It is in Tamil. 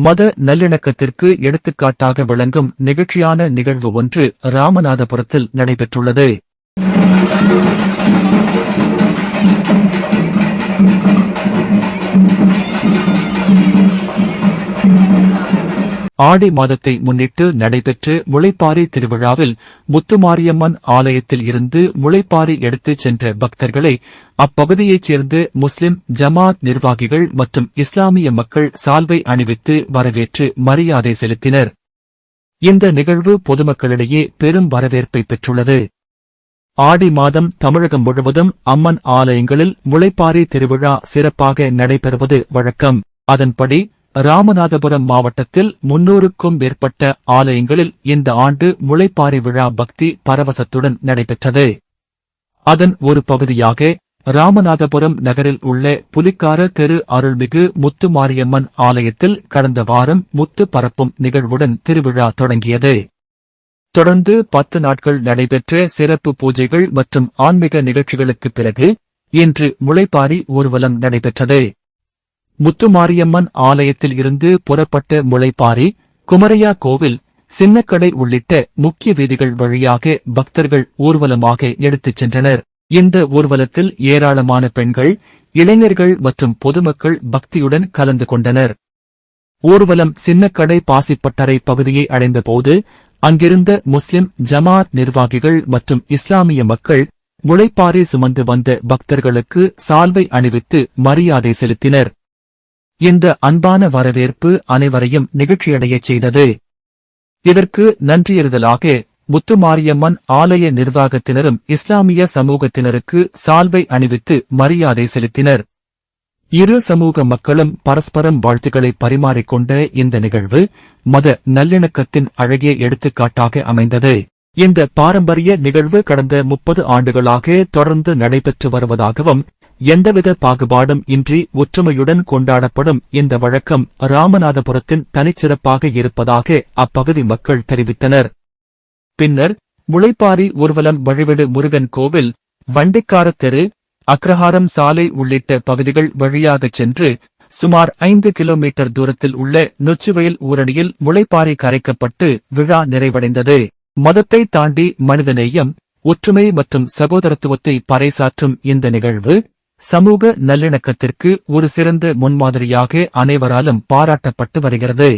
மத நல்லிணக்கத்திற்கு எடுத்துக்காட்டாக விளங்கும் நிகழ்ச்சியான நிகழ்வு ஒன்று ராமநாதபுரத்தில் நடைபெற்றுள்ளது. ஆடி மாதத்தை முன்னிட்டு நடைபெற்ற முளைப்பாரி திருவிழாவில் முத்துமாரியம்மன் ஆலயத்தில் இருந்து முளைப்பாரி எடுத்துச் சென்ற பக்தர்களை அப்பகுதியைச் சேர்ந்த முஸ்லிம் ஜமாத் நிர்வாகிகள் மற்றும் இஸ்லாமிய மக்கள் சால்வை அணிவித்து வரவேற்று மரியாதை செலுத்தினர். இந்த நிகழ்வு பொதுமக்களிடையே பெரும் வரவேற்பை பெற்றுள்ளது. ஆடி மாதம் தமிழகம் முழுவதும் அம்மன் ஆலயங்களில் முளைப்பாரி திருவிழா சிறப்பாக நடைபெறுவது வழக்கம். அதன்படி ராமநாதபுரம் மாவட்டத்தில் 300க்கும் மேற்பட்ட ஆலயங்களில் இந்த ஆண்டு முளைப்பாரி விழா பக்தி பரவசத்துடன் நடைபெற்றது. அதன் ஒரு பகுதியாக ராமநாதபுரம் நகரில் உள்ள புலிக்கார தெரு அருள்மிகு முத்துமாரியம்மன் ஆலயத்தில் கடந்த வாரம் முத்து பரப்பும் நிகழ்வுடன் திருவிழா தொடங்கியது. தொடர்ந்து 10 நாட்கள் நடைபெற்ற சிறப்பு பூஜைகள் மற்றும் ஆன்மீக நிகழ்ச்சிகளுக்குப் பிறகு இன்று முளைப்பாரி ஊர்வலம் நடைபெற்றது. முத்துமாரியம்மன் ஆலயத்தில் இருந்து புறப்பட்ட முளைப்பாரி குமரையா கோவில், சின்னக்கடை உள்ளிட்ட முக்கிய வீதிகள் வழியாக பக்தர்கள் ஊர்வலமாக எடுத்துச் சென்றனர். இந்த ஊர்வலத்தில் ஏராளமான பெண்கள், இளைஞர்கள் மற்றும் பொதுமக்கள் பக்தியுடன் கலந்து கொண்டனர். ஊர்வலம் சின்னக்கடை பாசிப்பட்டறை பகுதியை அடைந்தபோது அங்கிருந்த முஸ்லிம் ஜமாத் நிர்வாகிகள் மற்றும் இஸ்லாமிய மக்கள் முளைப்பாரி சுமந்து வந்த பக்தர்களுக்கு சால்வை அணிவித்து மரியாதை செலுத்தினர். இந்த அன்பான வரவேற்பு அனைவரையும் நிகழ்ச்சியடையச் செய்தது. இதற்கு நன்றியறிதலாக முத்துமாரியம்மன் ஆலய நிர்வாகத்தினரும் இஸ்லாமிய சமூகத்தினருக்கு சால்வை அணிவித்து மரியாதை செலுத்தினர். இரு சமூக மக்களும் பரஸ்பரம் வாழ்த்துக்களை பரிமாறிக்கொண்ட இந்த நிகழ்வு மத நல்லிணக்கத்தின் அழகிய எடுத்துக்காட்டாக அமைந்தது. இந்த பாரம்பரிய நிகழ்வு கடந்த 30 ஆண்டுகளாக தொடர்ந்து நடைபெற்று வருவதாகவும் எந்தவித பாகுபாடும் இன்றி ஒற்றுமையுடன் கொண்டாடப்படும் இந்த வழக்கம் ராமநாதபுரத்தின் தனிச்சிறப்பாக இருப்பதாக அப்பகுதி மக்கள் தெரிவித்தனர். பின்னர் முளைப்பாரி ஊர்வலம் வழிவிடு முருகன் கோவில், வண்டிக்கார தெரு, அக்ரஹாரம் சாலை உள்ளிட்ட பகுதிகள் வழியாகச் சென்று சுமார் 5 கிலோமீட்டர் தூரத்தில் உள்ள நொச்சிவயல் ஊரணியில் முளைப்பாரி கரைக்கப்பட்டு விழா நிறைவடைந்தது. மதத்தை தாண்டி மனிதநேயம், ஒற்றுமை மற்றும் சகோதரத்துவத்தை பறைசாற்றும் இந்த நிகழ்வு சமூக நல்லிணக்கத்திற்கு ஒரு சிறந்த முன்மாதிரியாக அனைவராலும் பாராட்டப்பட்டு வருகிறது.